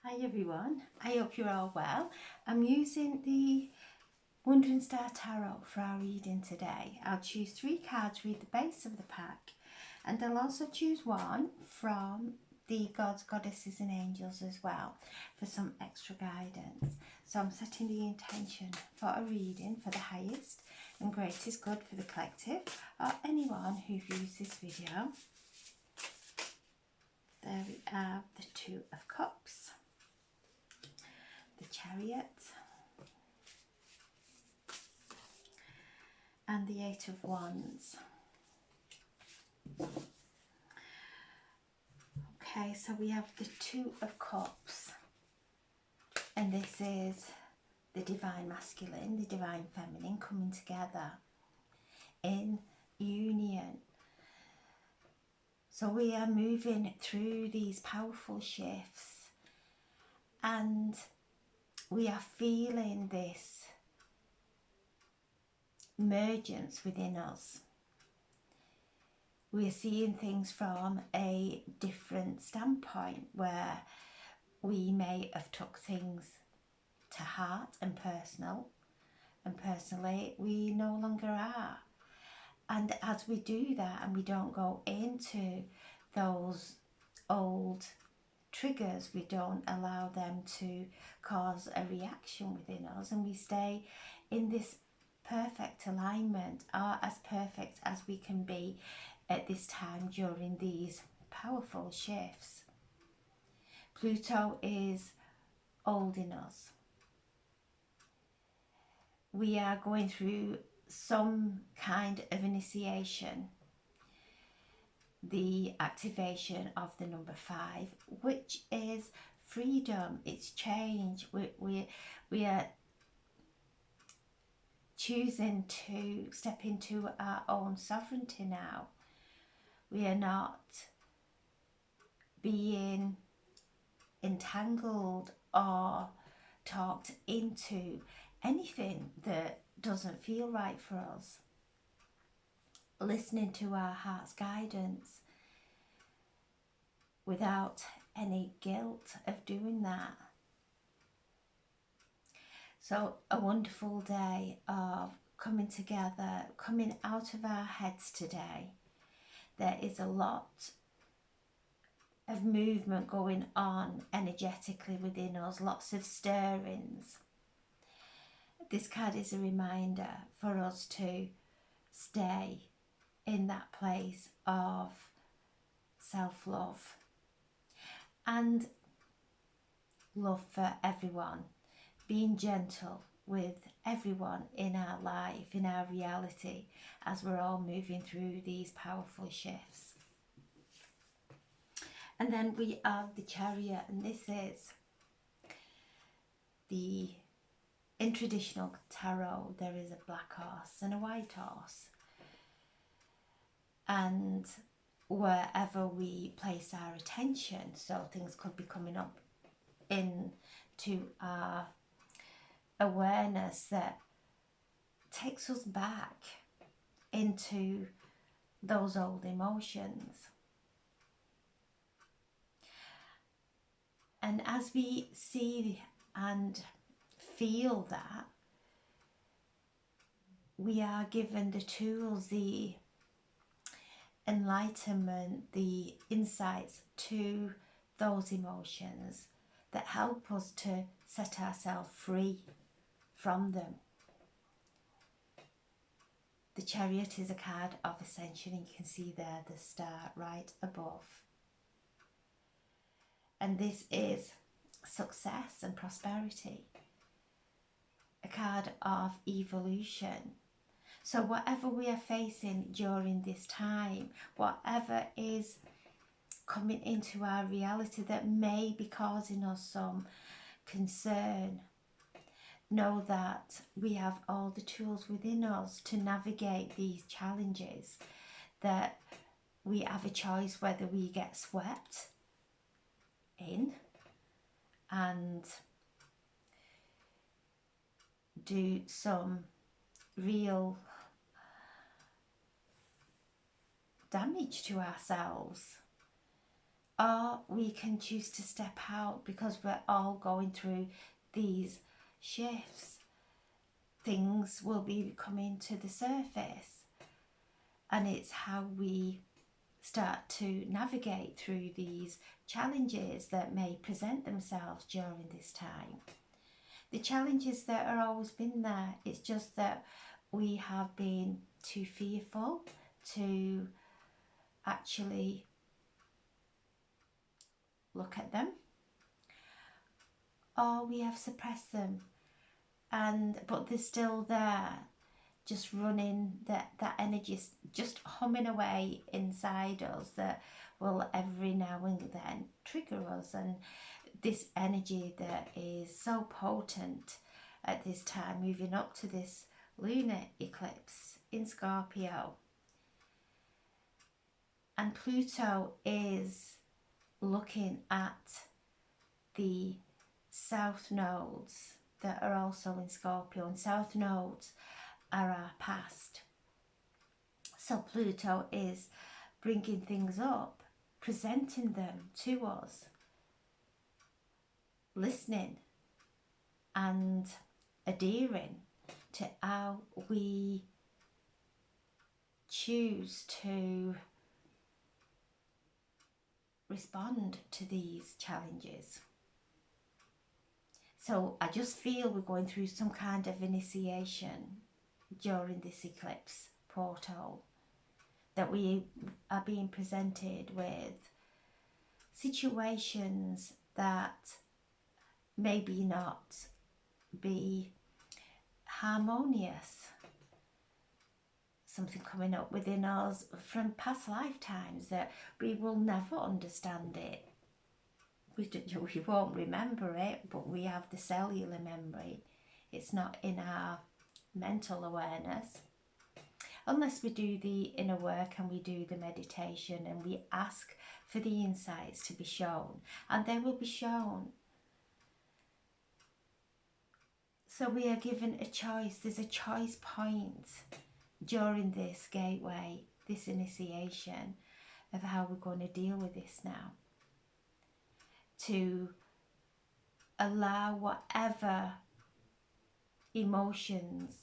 Hi everyone, I hope you're all well. I'm using the Wandering Star Tarot for our reading today. I'll choose 3 cards with the base of the pack, and I'll also choose one from the Gods, Goddesses and Angels as well for some extra guidance. So I'm setting the intention for a reading for the highest and greatest good for the collective or anyone who views this video. There we are, the Two of Cups, the Chariot, and the Eight of Wands. Okay, so we have the Two of Cups, and this is the Divine Masculine, the Divine Feminine coming together in union. So we are moving through these powerful shifts, and we are feeling this emergence within us. We are seeing things from a different standpoint, where we may have took things to heart and personally we no longer are. And as we do that and we don't go into those old triggers, we don't allow them to cause a reaction within us, and we stay in this perfect alignment, or as perfect as we can be at this time during these powerful shifts. Pluto is old in us. We are going through some kind of initiation, the activation of the number 5, which is freedom, it's change. We are choosing to step into our own sovereignty now. We are not being entangled or talked into anything that doesn't feel right for us. Listening to our heart's guidance without any guilt of doing that. So a wonderful day of coming together, coming out of our heads today. There is a lot of movement going on energetically within us, lots of stirrings. This card is a reminder for us to stay in that place of self-love and love for everyone, being gentle with everyone in our life, in our reality, as we're all moving through these powerful shifts. And then we have the Chariot, and this is in traditional tarot, there is a black horse and a white horse. And wherever we place our attention, so things could be coming up into our awareness that takes us back into those old emotions. And as we see and feel that, we are given the tools, the enlightenment, the insights to those emotions that help us to set ourselves free from them. The Chariot is a card of ascension, and you can see there the star right above. And this is success and prosperity, a card of evolution. So whatever we are facing during this time, whatever is coming into our reality that may be causing us some concern, know that we have all the tools within us to navigate these challenges, that we have a choice whether we get swept in and do some real damage to ourselves, or we can choose to step out, because we're all going through these shifts. Things will be coming to the surface, and it's how we start to navigate through these challenges that may present themselves during this time. The challenges that are always been there, it's just that we have been too fearful to actually look at them, or we have suppressed them, but they're still there, just running, that energy just humming away inside us, that will every now and then trigger us. And this energy that is so potent at this time, moving up to this lunar eclipse in Scorpio, and Pluto is looking at the south nodes that are also in Scorpio, and south nodes are our past. So Pluto is bringing things up, presenting them to us, listening and adhering to how we choose to respond to these challenges. So I just feel we're going through some kind of initiation during this eclipse portal, that we are being presented with situations that maybe not be harmonious, something coming up within us from past lifetimes that we will never understand it. We won't remember it, but we have the cellular memory. It's not in our mental awareness. Unless we do the inner work and we do the meditation and we ask for the insights to be shown, and they will be shown. So we are given a choice. There's a choice point during this gateway, this initiation, of how we're going to deal with this now. To allow whatever emotions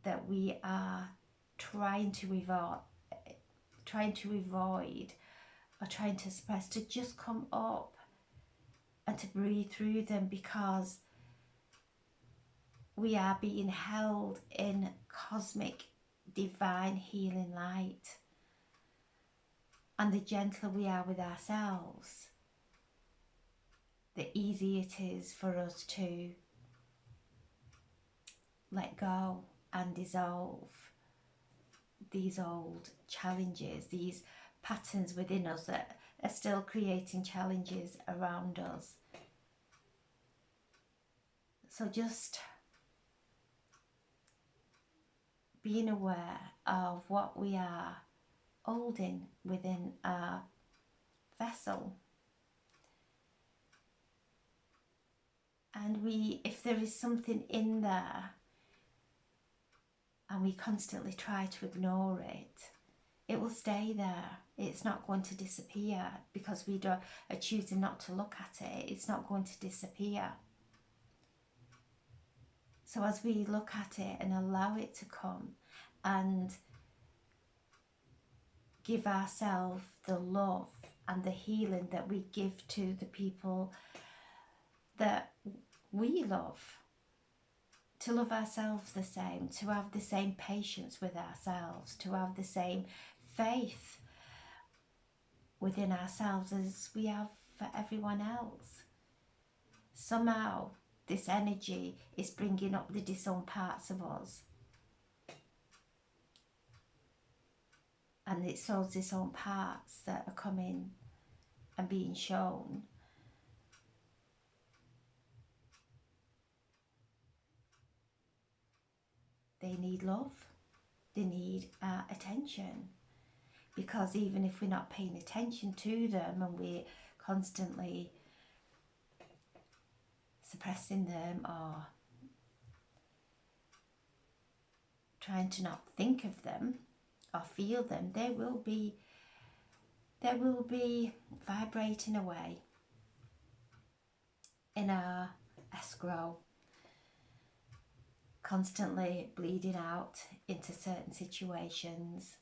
that we are trying to avoid or trying to suppress, to just come up and to breathe through them, because we are being held in cosmic divine healing light. And the gentler we are with ourselves, the easier it is for us to let go and dissolve these old challenges, these patterns within us that are still creating challenges around us. So just being aware of what we are holding within our vessel. And if there is something in there and we constantly try to ignore it, it will stay there. It's not going to disappear because we are choosing not to look at it. It's not going to disappear. So as we look at it and allow it to come and give ourselves the love and the healing that we give to the people that we love, to love ourselves the same, to have the same patience with ourselves, to have the same faith within ourselves as we have for everyone else. Somehow this energy is bringing up the disowned parts of us, and it's those disowned parts that are coming and being shown. They need love, they need our attention, because even if we're not paying attention to them and we're constantly suppressing them or trying to not think of them or feel them, they will be there will be vibrating away in our escrow, constantly bleeding out into certain situations.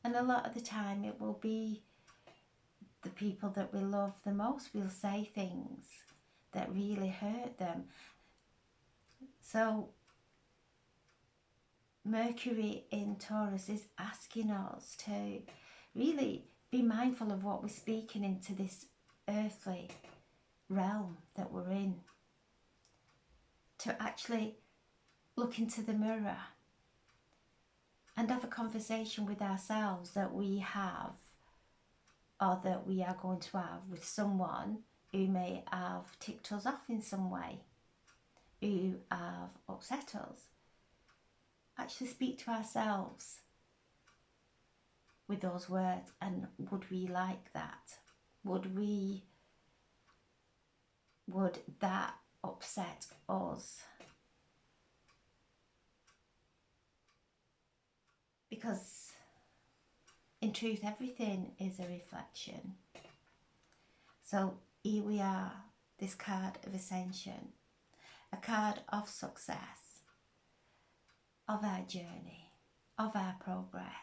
And a lot of the time it will be the people that we love the most will say things that really hurt them. So Mercury in Taurus is asking us to really be mindful of what we're speaking into this earthly realm that we're in, to actually look into the mirror and have a conversation with ourselves that we have, or that we are going to have with someone who may have ticked us off in some way, who have upset us. Actually speak to ourselves with those words, and would we like that? Would that upset us? Because in truth, everything is a reflection. So here we are, this card of Ascension, a card of success, of our journey, of our progress,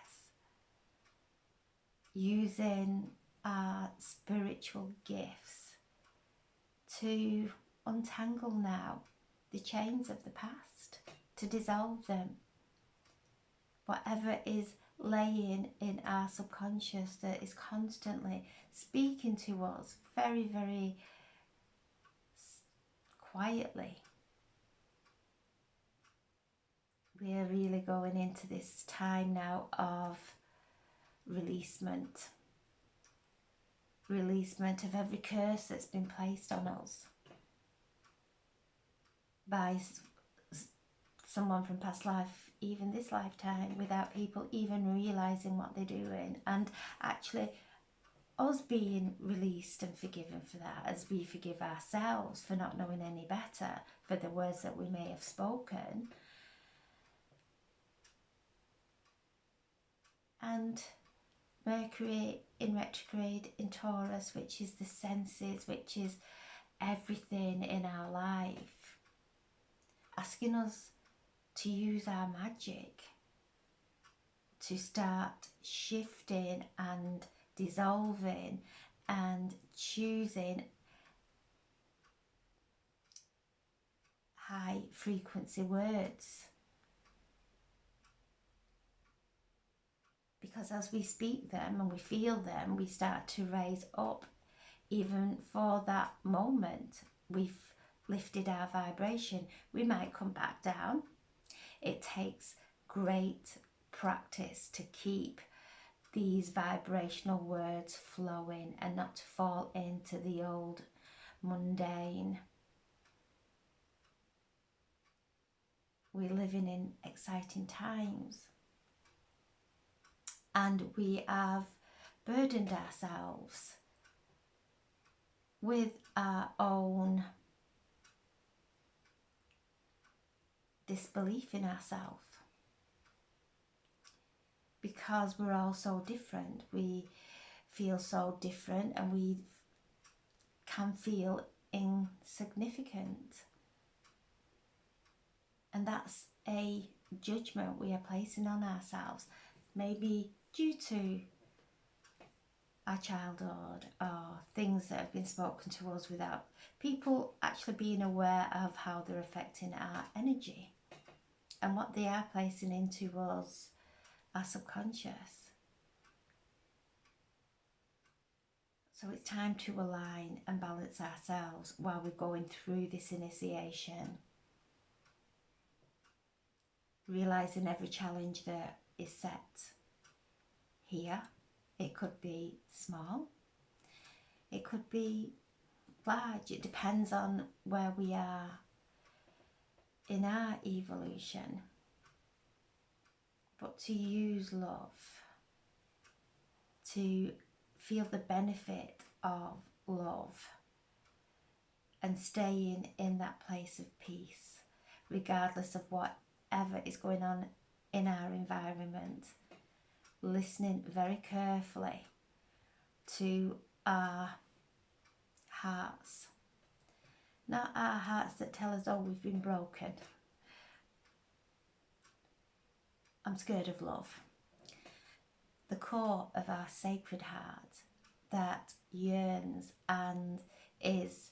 using our spiritual gifts to untangle now the chains of the past, to dissolve them. Whatever is laying in our subconscious that is constantly speaking to us very, very quietly. We are really going into this time now of releasement of every curse that's been placed on us by someone from past life, even this lifetime, without people even realizing what they're doing, and actually us being released and forgiven for that, as we forgive ourselves for not knowing any better, for the words that we may have spoken. And Mercury in retrograde in Taurus, which is the senses, which is everything in our life, asking us to use our magic to start shifting and dissolving and choosing high frequency words. Because as we speak them and we feel them, we start to raise up. Even for that moment, we've lifted our vibration. We might come back down. It takes great practice to keep these vibrational words flowing and not to fall into the old mundane. We're living in exciting times, and we have burdened ourselves with our own disbelief in ourselves, because we're all so different. We feel so different, and we can feel insignificant, and that's a judgment we are placing on ourselves, maybe due to our childhood or things that have been spoken to us without people actually being aware of how they're affecting our energy and what they are placing into us, our subconscious. So it's time to align and balance ourselves while we're going through this initiation, realizing every challenge that is set here. It could be small, it could be large. It depends on where we are in our evolution. But to use love, to feel the benefit of love, and staying in that place of peace, regardless of whatever is going on in our environment. Listening very carefully to our hearts. Not our hearts that tell us, oh, we've been broken. I'm scared of love. The core of our sacred heart that yearns and is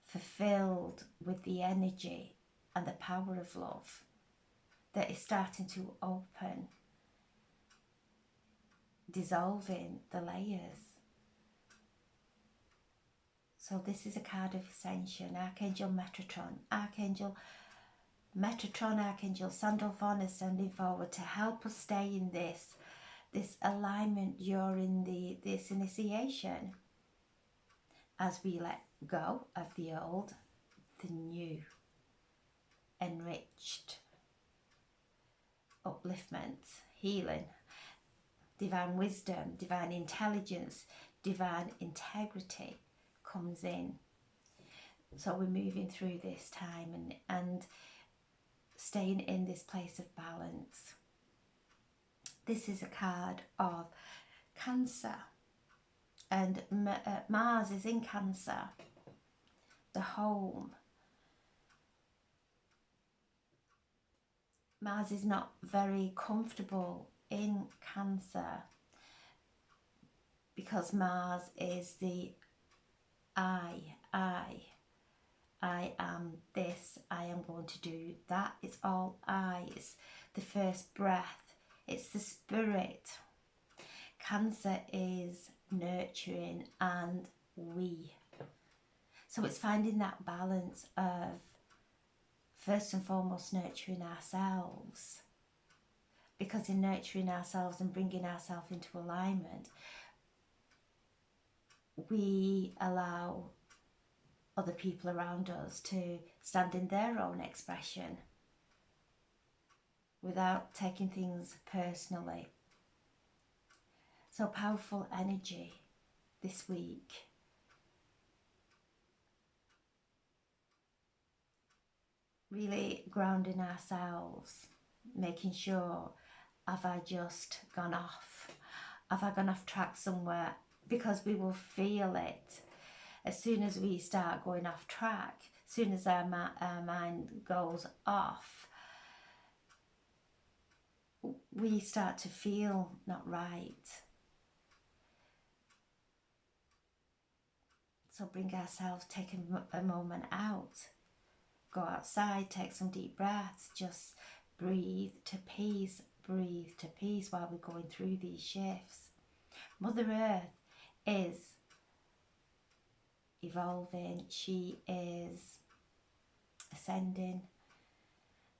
fulfilled with the energy and the power of love, that is starting to open, dissolving the layers. So this is a card of ascension. Archangel Metatron. Archangel Sandalphon is standing forward to help us stay in this alignment during this initiation, as we let go of the old, the new, enriched, upliftment, healing, divine wisdom, divine intelligence, divine integrity comes in. So we're moving through this time and staying in this place of balance. This is a card of Cancer, and Mars is in Cancer, the home. Mars is not very comfortable in Cancer because Mars is the I am this, I am going to do that. It's all I. It's the first breath. It's the spirit. Cancer is nurturing and we. So it's finding that balance of first and foremost nurturing ourselves. Because in nurturing ourselves and bringing ourselves into alignment, we allow other people around us to stand in their own expression without taking things personally. So powerful energy this week. Really grounding ourselves, making sure, have I just gone off? Have I gone off track somewhere? Because we will feel it. As soon as we start going off track, as soon as our mind goes off, we start to feel not right. So bring ourselves, take a moment out, go outside, take some deep breaths, just breathe to peace while we're going through these shifts. Mother Earth is evolving, she is ascending.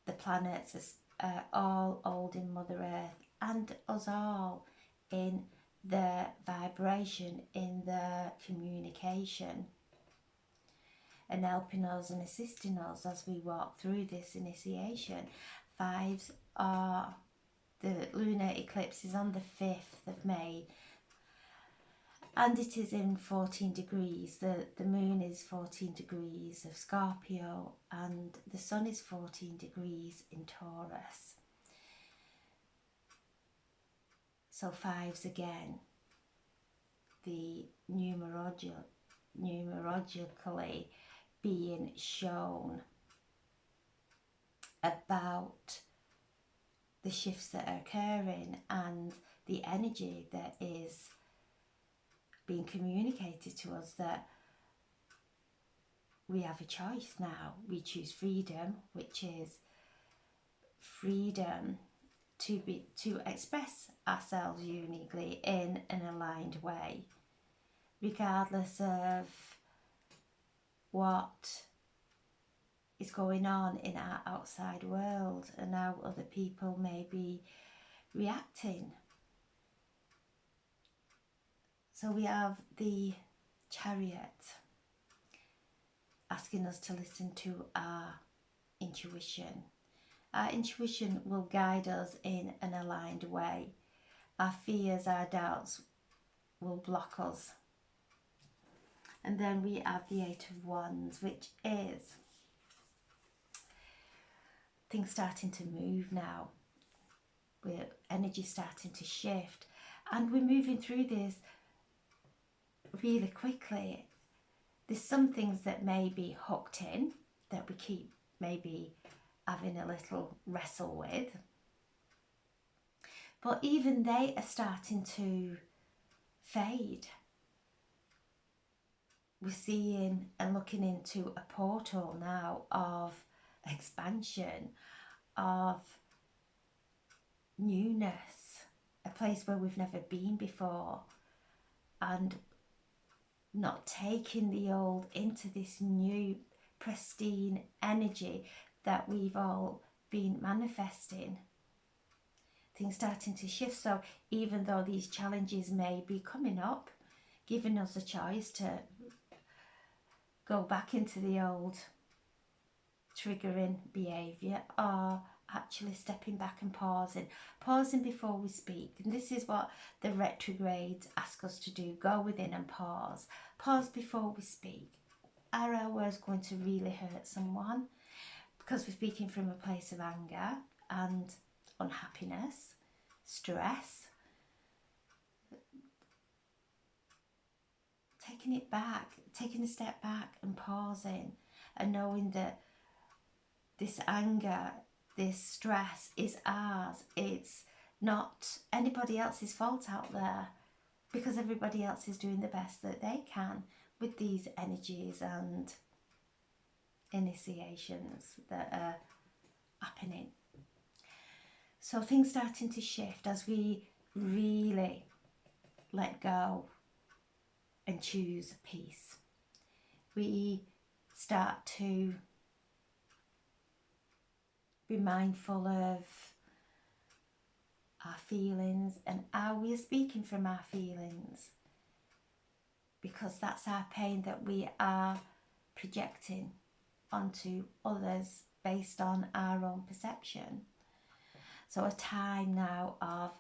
The planets are all holding Mother Earth and us all in the vibration, in the communication, and helping us and assisting us as we walk through this initiation. Fives are, the lunar eclipse is on the 5th of May, and it is in 14 degrees. The moon is 14 degrees of Scorpio, and the sun is 14 degrees in Taurus. So fives again, the numerologically being shown about the shifts that are occurring and the energy that is being communicated to us, that we have a choice now. We choose freedom, which is freedom to express ourselves uniquely in an aligned way, regardless of what is going on in our outside world and how other people may be reacting. So we have the Chariot asking us to listen to our intuition. Our intuition will guide us in an aligned way. Our fears, our doubts will block us. And then we have the Eight of Wands, which is things starting to move now. With energy starting to shift. And we're moving through this really quickly, there's some things that may be hooked in, that we keep maybe having a little wrestle with. But even they are starting to fade. We're seeing and looking into a portal now of expansion, of newness, a place where we've never been before, and not taking the old into this new pristine energy that we've all been manifesting. Things starting to shift. So even though these challenges may be coming up, giving us a choice to go back into the old triggering behaviour, or actually stepping back and pausing before we speak. And this is what the retrogrades ask us to do: go within and pause before we speak. Are our words going to really hurt someone because we're speaking from a place of anger and unhappiness, stress? Taking it back, taking a step back and pausing, and knowing that this anger, this stress is ours. It's not anybody else's fault out there, because everybody else is doing the best that they can with these energies and initiations that are happening. So things starting to shift as we really let go and choose peace. We start to be mindful of our feelings and how we are speaking from our feelings, because that's our pain that we are projecting onto others based on our own perception. So a time now of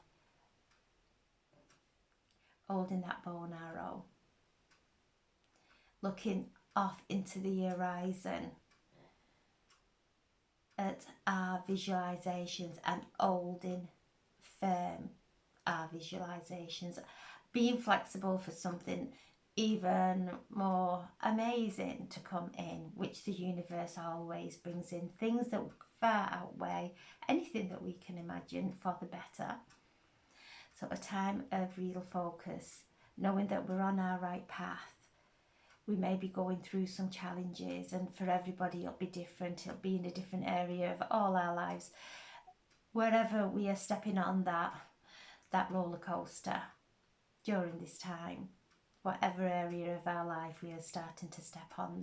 holding that bow and arrow, looking off into the horizon at our visualizations and holding firm our visualizations, being flexible for something even more amazing to come in, which the universe always brings in, things that far outweigh anything that we can imagine for the better. So a time of real focus, knowing that we're on our right path. We may be going through some challenges, and for everybody it'll be different. It'll be in a different area of all our lives. Wherever we are stepping on that roller coaster during this time, whatever area of our life we are starting to step on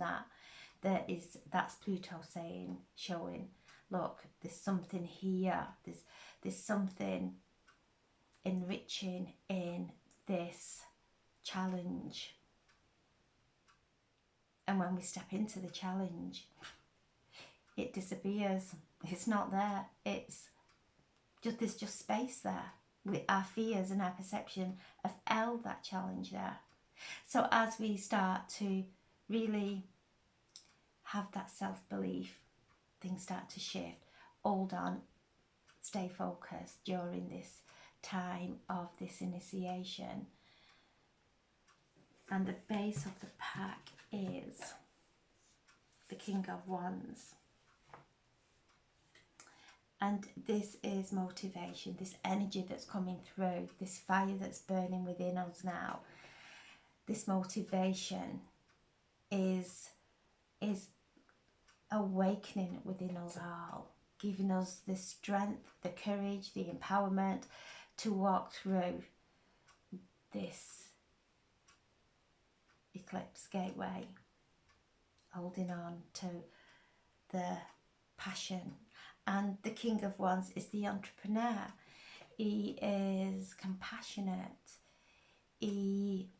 that's Pluto saying, showing, look, there's something here. There's something enriching in this challenge. And when we step into the challenge, it disappears. It's not there. There's just space there. Our fears and our perception have held that challenge there. So as we start to really have that self-belief, things start to shift. Hold on, stay focused during this time of this initiation. And the base of the pack is the King of Wands. And this is motivation, this energy that's coming through, this fire that's burning within us now. This motivation is awakening within us all, giving us the strength, the courage, the empowerment to walk through this eclipse gateway, holding on to the passion. And the King of Wands is the entrepreneur. He is compassionate. He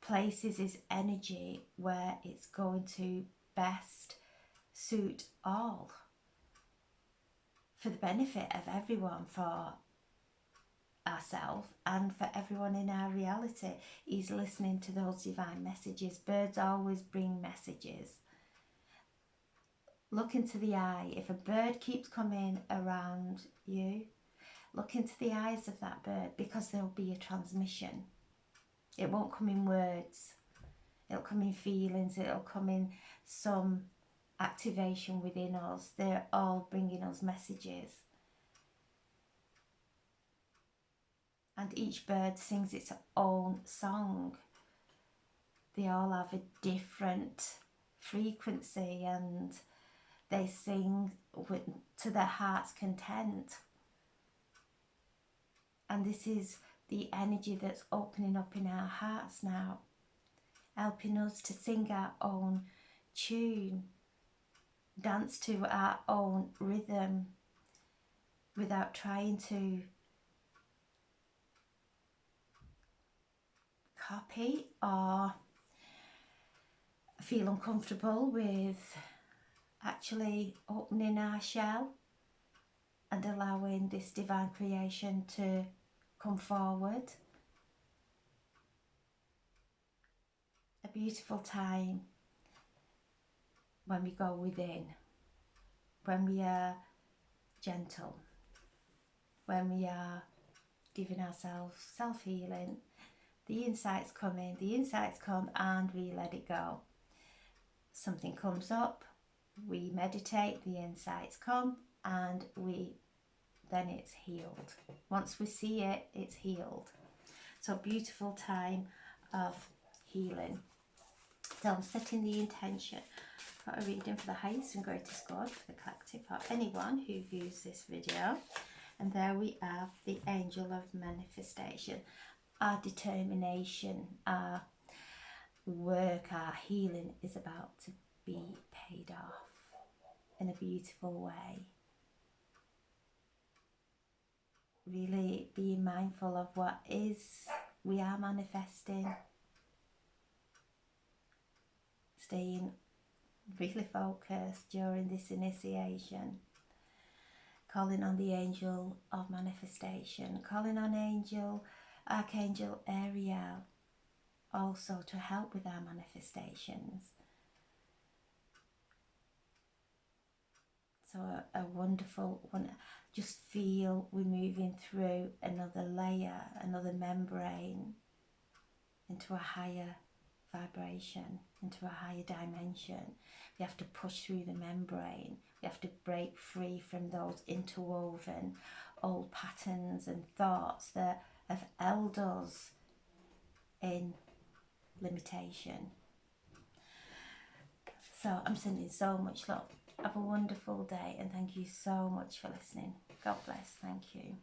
places his energy where it's going to best suit all, for the benefit of everyone, for ourselves and for everyone in our reality. He's listening to those divine messages. Birds always bring messages. Look into the eye. If a bird keeps coming around you, look into the eyes of that bird, because there'll be a transmission. It won't come in words. It'll come in feelings. It'll come in some activation within us. They're all bringing us messages. And each bird sings its own song. They all have a different frequency, and they sing to their heart's content. And this is the energy that's opening up in our hearts now, helping us to sing our own tune, dance to our own rhythm, without trying to copy or feel uncomfortable with actually opening our shell and allowing this divine creation to come forward. A beautiful time when we go within, when we are gentle, when we are giving ourselves self-healing. The insights come in, the insights come, and we let it go. Something comes up, we meditate, the insights come, and then it's healed. Once we see it, it's healed. So beautiful time of healing. So I'm setting the intention for a reading for the highest and greatest good for the collective, for anyone who views this video. And there we have the angel of manifestation. Our determination, our work, our healing is about to be paid off in a beautiful way. Really being mindful of what we are manifesting. Staying really focused during this initiation. Calling on the angel of manifestation. Calling on Archangel Ariel also to help with our manifestations. So a wonderful one. Just feel we're moving through another layer, another membrane, into a higher vibration, into a higher dimension. We have to push through the membrane. We have to break free from those interwoven old patterns and thoughts that have held us in limitation. So I'm sending so much love. Have a wonderful day, and thank you so much for listening. God bless. Thank you.